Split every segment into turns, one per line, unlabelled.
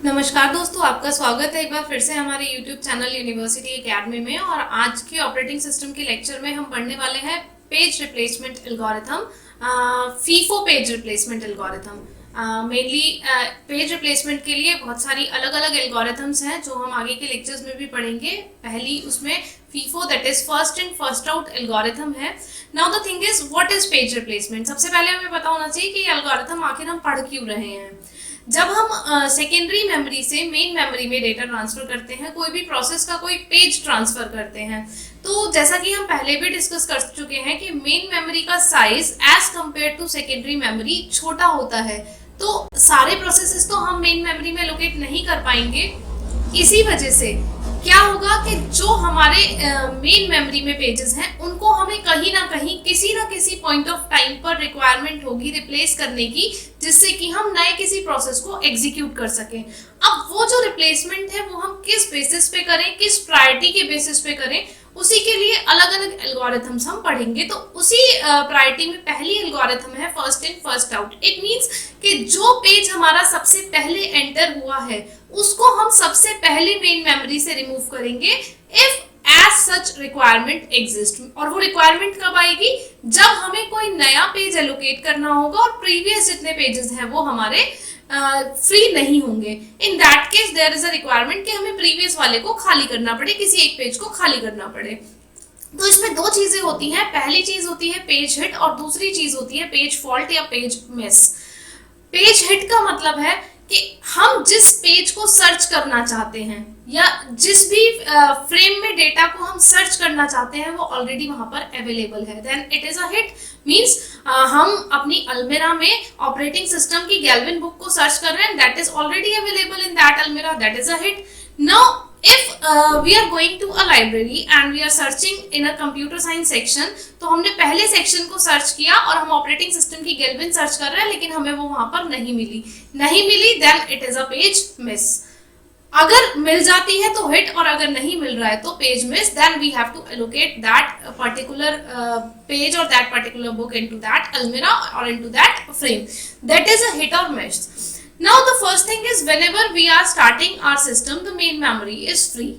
नमस्कार दोस्तों, आपका स्वागत है एक बार फिर से हमारे YouTube चैनल यूनिवर्सिटी एकेडमी में। और आज के ऑपरेटिंग सिस्टम के लेक्चर में हम पढ़ने वाले हैं page replacement algorithm, FIFO page replacement algorithm. Mainly page replacement के लिए बहुत सारी अलग अलग एल्गोरिथम्स हैं जो हम आगे के लेक्चर्स में भी पढ़ेंगे। पहली उसमें FIFO, that is first in first out algorithm है। Now the thing is, what is page replacement? सबसे पहले हमें पता होना चाहिए कि एल्गोरिथम आखिर हम पढ़ क्यों रहे हैं। जब हम सेकेंडरी मेमोरी से मेन मेमोरी में डेटा ट्रांसफर करते हैं, कोई भी प्रोसेस का कोई पेज ट्रांसफर करते हैं, तो जैसा कि हम पहले भी डिस्कस कर चुके हैं कि मेन मेमोरी का size as compare to secondary memory छोटा होता है, तो सारे प्रोसेसेस तो हम मेन मेमोरी में लोकेट नहीं कर पाएंगे। इसी वजह से क्या होगा कि जो हमारे मेन मेमोरी में पेजेस हैं उनको हमें कहीं ना कहीं किसी ना किसी पॉइंट ऑफ टाइम पर रिक्वायरमेंट होगी रिप्लेस करने की, जिससे कि हम नए किसी प्रोसेस को एग्जीक्यूट कर सकें। अब वो जो रिप्लेसमेंट है वो हम किस बेसिस पे करें, किस प्रायोरिटी के बेसिस पे करें, उसी के लिए अलग अलग एल्गोरिथम्स हम पढ़ेंगे। तो उसी प्रायोरिटी में पहली एल्गोरिथम है first in first out. It means कि जो पेज हमारा सबसे पहले एंटर हुआ है उसको हम सबसे पहले मेन मेमोरी से रिमूव करेंगे if as such requirement exist. और वो रिक्वायरमेंट कब आएगी? जब हमें कोई नया पेज एलोकेट करना होगा और प्रीवियस जितने पेजेस हैं वो हमारे फ्री नहीं होंगे। In that case there is a requirement कि हमें प्रीवियस वाले को खाली करना पड़े, किसी एक पेज को खाली करना पड़े। तो इसमें दो चीजें होती हैं। पहली चीज होती है पेज हिट और दूसरी चीज होती है पेज फॉल्ट या पेज मिस। पेज हिट का मतलब है कि हम जिस पेज को सर्च करना चाहते हैं या जिस भी फ्रेम में डेटा को हम सर्च करना चाहते हैं वो ऑलरेडी वहां पर अवेलेबल है, then it is a hit. Means हम अपनी अलमीरा में ऑपरेटिंग सिस्टम की गैल्विन बुक को सर्च कर रहे हैं, that is already available in that अलमीरा, that is a hit. Now if we are going to a library and we are searching in a computer science section, तो हमने पहले section को सर्च किया और हम ऑपरेटिंग सिस्टम की गैल्विन search कर रहे हैं, लेकिन हमें वो वहां पर नहीं मिली, then it is a page miss. अगर मिल जाती है तो हिट, और अगर नहीं मिल रहा है तो page miss. Then we have to allocate that particular page और that particular book into that अलमीरा और into that frame, that is a hit और miss. Now the first thing is, whenever we are starting our system, the main memory is free.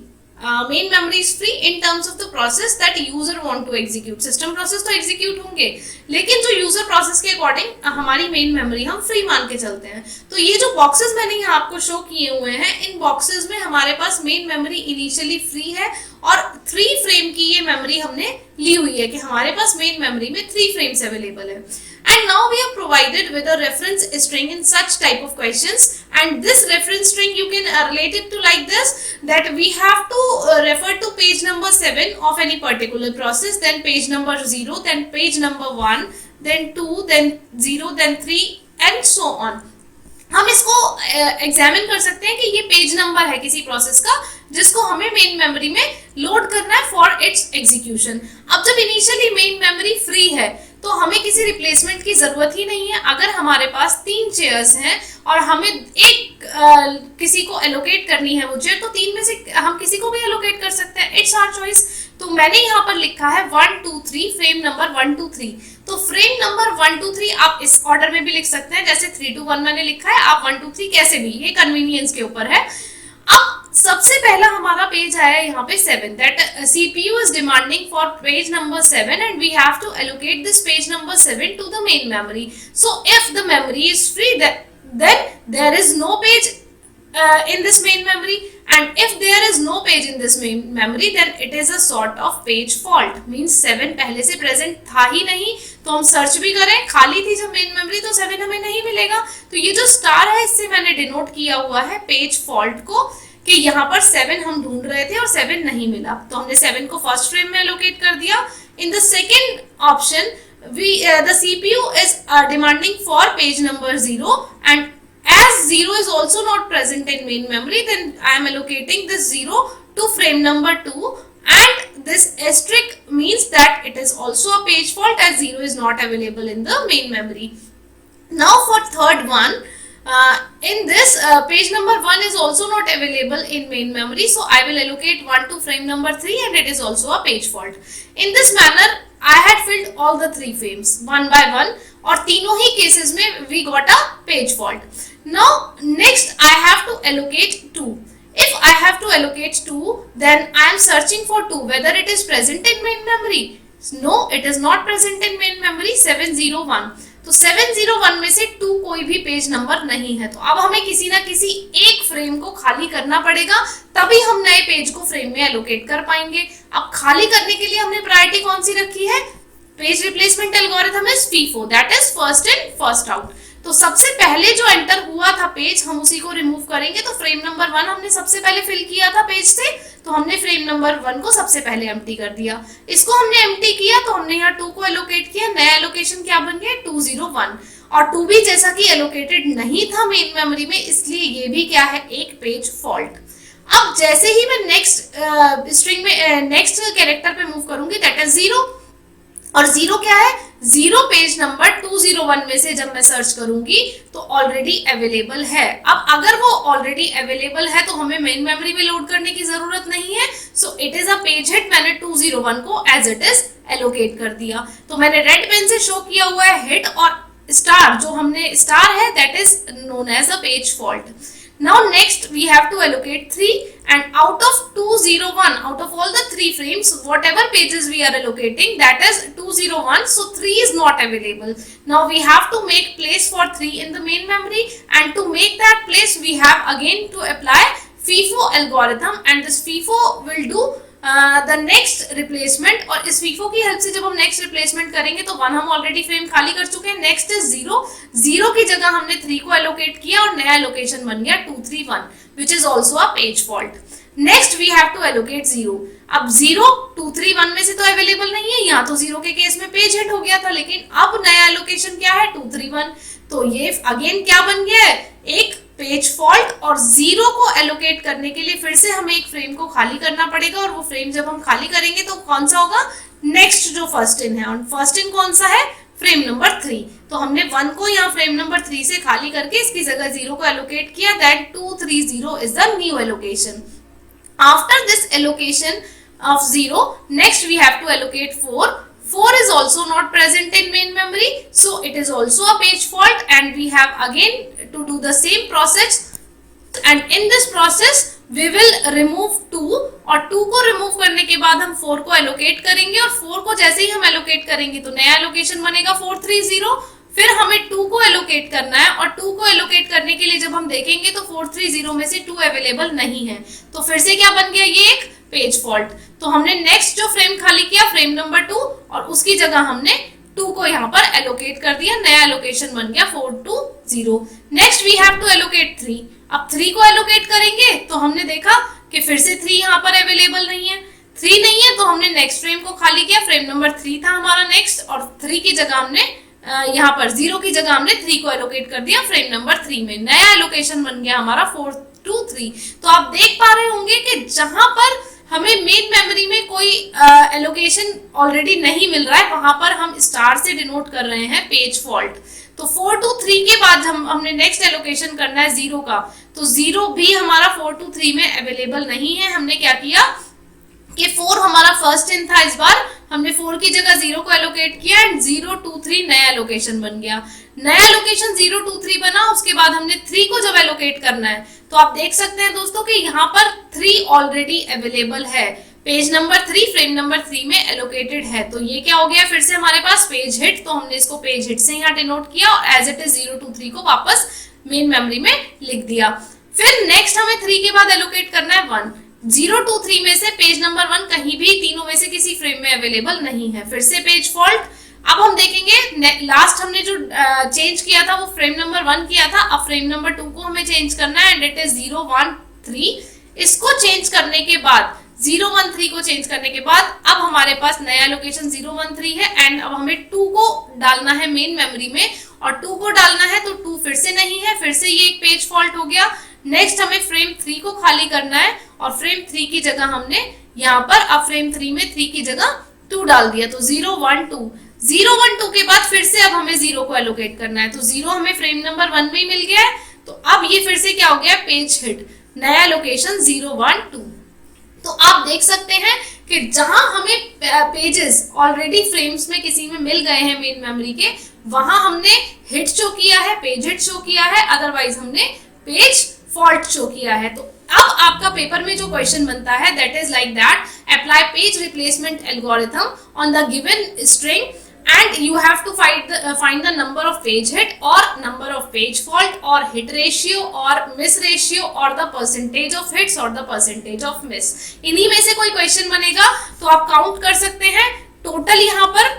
Main memory is free in terms of the process that user want to execute. System process तो execute होंगे, लेकिन जो user process के according हमारी main memory हम free मान के चलते हैं। तो ये जो boxes मैंने यहाँ आपको show किए हुए हैं, इन boxes में हमारे पास main memory initially free है और 3 frame की ये memory हमने ली हुई है कि हमारे पास main memory में 3 frames available है। And now we are provided with a reference string in such type of questions, and this reference string you can relate it to like this, that we have to refer to page number 7 of any particular process, then page number 0, then page number 1, then 2, then 0, then 3 and so on। हम इसको examine कर सकते हैं कि ये page number है किसी process का जिसको हमें मेन मेमोरी में लोड करना है फॉर इट्स एग्जीक्यूशन। अब जब इनिशियली मेन मेमोरी फ्री है तो हमें किसी रिप्लेसमेंट की जरूरत ही नहीं है। अगर हमारे पास 3 चेयर्स हैं और हमें एक किसी को एलोकेट करनी है वो चेयर, तो 3 में से हम किसी को भी एलोकेट कर सकते हैं, इट्स आवर चॉइस। तो मैंने यहाँ पर लिखा है 1 2 3, फ्रेम नंबर 1 2 3। तो फ्रेम नंबर 1 2 3 आप इस ऑर्डर में भी लिख सकते हैं, जैसे 3 2 1 मैंने लिखा है, आप 1 2 3 कैसे भी, ये कन्वीनियंस के ऊपर है। अब सबसे पहला हमारा पेज आया यहाँ पे 7, that CPU is demanding for page number 7 and we have to allocate this page number 7 to the main memory. So if the memory is free, then there is no page in this main memory, and if there is no page in this main memory, then it is a sort of page fault. Means 7 पहले से present था ही नहीं, तो हम search भी करें, खाली थी जब मेन मेमोरी, तो 7 हमें नहीं मिलेगा। तो ये जो स्टार है इससे मैंने डिनोट किया हुआ है पेज फॉल्ट को, कि यहाँ पर 7 हम ढूंढ रहे थे और 7 नहीं मिला, तो हमने 7 को फर्स्ट फ्रेम में एलोकेट कर दिया। In the second option the CPU is demanding for page number 0, and as 0 is also not present in main memory, then I am allocating this 0 to frame number 2, and this asterisk means that it is also a page fault as 0 is not available in the main memory. Now for third one, in this page number 1 is also not available in main memory, so I will allocate 1 to frame number 3 and it is also a page fault. In this manner I had filled all the 3 frames one by one, और तीनों ही cases में we got a page fault. Now next I have to allocate 2. If I have to allocate 2, then I am searching for 2 whether it is present in main memory. No, it is not present in main memory. 701. तो 701 में से 2 कोई भी page number नहीं है, तो अब हमें किसी ना किसी एक फ्रेम को खाली करना पड़ेगा, तभी हम नए पेज को फ्रेम में एलोकेट कर पाएंगे. अब खाली करने के लिए हमने प्रायोरिटी कौन सी रखी है? Page replacement algorithm is FIFO, that is first in first out. तो सबसे पहले जो एंटर हुआ था पेज, हम उसी को रिमूव करेंगे. तो फ्रेम नंबर 1 हमने सबसे पहले फिल किया था पेज से, तो हमने फ्रेम नंबर 1 को सबसे पहले एम्प्टी कर दिया. इसको हमने एम्प्टी किया तो हमने यहाँ 2 को एलोकेट किया. नया एलोकेशन क्या बन गया? 201. और 2 भी जैसा कि एलोकेटेड नहीं था मेन मेमोरी में, इसलिए ये भी क्या है? एक पेज फॉल्ट. अब जैसे ही मैं नेक्स्ट स्ट्रिंग में नेक्स्ट कैरेक्टर पे मूव करूंगी, दैट इज 0. और 0 क्या है? 0 पेज नंबर 201 में से जब मैं सर्च करूंगी तो ऑलरेडी अवेलेबल है. अब अगर वो ऑलरेडी अवेलेबल है तो हमें मेन मेमोरी में लोड करने की जरूरत नहीं है. So it is a page hit. मैंने 201 को एज इट इज एलोकेट कर दिया. तो मैंने रेड पेन से शो किया हुआ है हिट, और स्टार जो हमने स्टार है that is known as a page fault. Now next we have to allocate 3, and out of 201, out of all the 3 frames, whatever pages we are allocating, that is 201, so 3 is not available. Now we have to make place for 3 in the main memory, and to make that place we have again to apply FIFO algorithm, and this FIFO will do the next replacement. और इस FIFO की help से जब हम next replacement करेंगे तो 1 हम already frame खाली कर चुके हैं. नेक्स्ट इज 0 की जगह हमने 3 को एलोकेट किया और नया लोकेशन बन गया 231, which is also a page fault. Next we have to allocate 0. अब 0 231 में से तो अवेलेबल नहीं है, यहाँ तो 0 के केस में पेज हिट हो गया था, लेकिन अब नया एलोकेशन क्या है? 231. तो ये अगेन क्या बन गया है? एक पेज फॉल्ट. और 0 को एलोकेट करने के लिए फिर से हमें एक फ्रेम को खाली करना पड़ेगा, और वो फ्रेम जब हम खाली करेंगे तो कौन सा होगा? नेक्स्ट जो फर्स्ट इन है. और फर्स्ट इन कौन सा है? Frame number 3. तो हमने 1 को यहाँ फ्रेम नंबर 3 से खाली करके इसकी जगह 0 को एलोकेट किया. That 230 is the new allocation. After this allocation of 0, next we have to allocate 4. 4 is also not present in main memory, so it is also a page fault, and we have again to do the same process, and in this process we will remove 2, और 2 को remove करने के बाद हम 4 को allocate करेंगे, और 4 को जैसे ही हम allocate करेंगे तो नया allocation बनेगा 430. फिर हमें 2 को एलोकेट करना है, और 2 को एलोकेट करने के लिए जब हम देखेंगे तो 430 में से 2 अवेलेबल नहीं है, तो फिर से क्या बन गया? ये एक पेज फॉल्ट. तो हमने नेक्स्ट जो फ्रेम खाली किया फ्रेम नंबर 2, और उसकी जगह हमने 2 को यहाँ पर एलोकेट कर दिया. नया एलोकेशन बन गया 420. Next we have to allocate 3. अब 3 को एलोकेट करेंगे तो हमने देखा कि फिर से 3 यहाँ पर अवेलेबल नहीं है. 3 नहीं है तो हमने नेक्स्ट फ्रेम को खाली किया. फ्रेम नंबर 3 था हमारा नेक्स्ट, और 3 की जगह हमने यहाँ पर 0 की जगह हमने 3 को एलोकेट कर दिया फ्रेम नंबर 3 में. नया एलोकेशन बन गया हमारा 423. तो आप देख पा रहे होंगे कि जहां पर हमें मेन मेमोरी में कोई एलोकेशन ऑलरेडी नहीं मिल रहा है, वहां पर हम स्टार से डिनोट कर रहे हैं पेज फॉल्ट. तो 423 के बाद हमने नेक्स्ट एलोकेशन करना है 0 का, तो 0 भी हमारा 423 में अवेलेबल नहीं है. हमने क्या किया कि 4 हमारा फर्स्ट इन था, इस बार हमने 4 की जगह 0 को एलोकेट किया, एंड 023 नया लोकेशन बन गया. नया लोकेशन 023 बना, उसके बाद हमने 3 को जब एलोकेट करना है तो आप देख सकते हैं दोस्तों कि यहाँ पर 3 ऑलरेडी अवेलेबल है. पेज नंबर 3 फ्रेम नंबर 3 में एलोकेटेड है. तो ये क्या हो गया? फिर से हमारे पास पेज हिट. तो हमने इसको पेज हिट से यहाँ डिनोट किया, और एज इट इज 023 को वापस मेन मेमोरी में लिख दिया. फिर नेक्स्ट हमें 3 के बाद एलोकेट करना है 1. 023 में से पेज नंबर 1 कहीं भी तीनों में से किसी फ्रेम में अवेलेबल नहीं है. फिर से पेज फॉल्ट. अब हम देखेंगे लास्ट हमने जो चेंज किया था वो फ्रेम नंबर 1 किया था. अब फ्रेम नंबर 2 को हमें चेंज करना है, एंड इट इज 013. इसको चेंज करने के बाद 013 को चेंज करने के बाद अब हमारे पास नया लोकेशन 013 है, एंड अब हमें 2 को डालना है मेन मेमोरी में, और 2 को डालना है तो 2 फिर से नहीं है. फिर से ये एक पेज फॉल्ट हो गया. नेक्स्ट हमें फ्रेम 3 को खाली करना है, और फ्रेम 3 की जगह हमने यहाँ पर अब फ्रेम 3 में 3 की जगह 2 डाल दिया. तो 012 के बाद फिर से अब हमें 0 को एलोकेट करना है. तो 0 हमें फ्रेम नंबर 1 में मिल गया है. तो अब ये फिर से क्या हो गया? Page hit. नया लोकेशन 012. तो आप देख सकते हैं कि जहां हमें पेजेस ऑलरेडी फ्रेम्स में किसी में मिल गए हैं मेन मेमोरी के, वहां हमने हिट शो किया है, पेज हिट शो किया है, अदरवाइज हमने पेज फॉल्ट शो किया है। तो अब आपका पेपर में जो क्वेश्चन बनता है that is like that, apply page replacement algorithm on the given string and you have to find the number of page hit or number of page fault or hit ratio or miss ratio or the percentage of hits or the percentage of miss। इन्हीं में से कोई question बनेगा तो आप count कर सकते हैं। टोटल यहाँ पर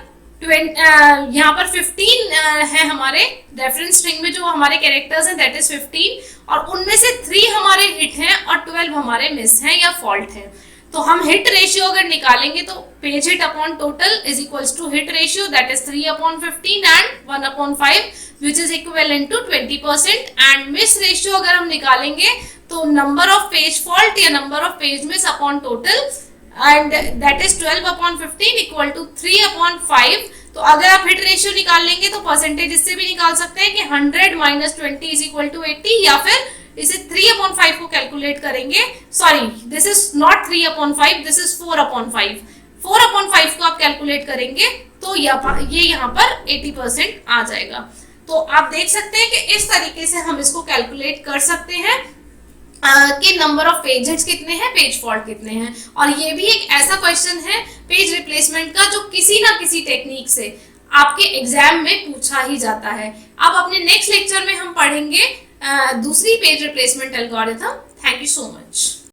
15 है हमारे रेफरेंस स्ट्रिंग में, जो हमारे कैरेक्टर्स हैं दैट इज 15, और उनमें से 3 हमारे हिट हैं और 12 हमारे मिस हैं या फॉल्ट हैं। तो हम हिट रेशियो अगर निकालेंगे तो page hit upon total is equals to hit ratio that is 3/15 and 1/5 which is equivalent to 20%। And miss ratio अगर हम निकालेंगे तो नंबर ऑफ पेज फॉल्ट या number of page miss upon total and that is 12/15 equal to 3/5। तो अगर आप hit ratio निकाल लेंगे तो परसेंटेज इससे भी निकाल सकते हैं कि 100 - 20 इज इक्वल टू 80, या फिर इसे 3/5 को कैलकुलेट करेंगे। Sorry, this is not 3/5, this is 4/5। 4/5 को आप कैलकुलेट करेंगे तो ये यहाँ पर 80% आ जाएगा। तो आप देख सकते हैं कि इस तरीके से हम इसको कैलकुलेट कर सकते हैं कि नंबर ऑफ पेज हिट्स कितने हैं, पेज फॉल्ट कितने हैं। और ये भी एक ऐसा क्वेश्चन है पेज रिप्लेसमेंट का जो किसी ना किसी टेक्निक से आपके एग्जाम में पूछा ही जाता है। अब अपने नेक्स्ट लेक्चर में हम पढ़ेंगे दूसरी page replacement algorithm. Thank you so much.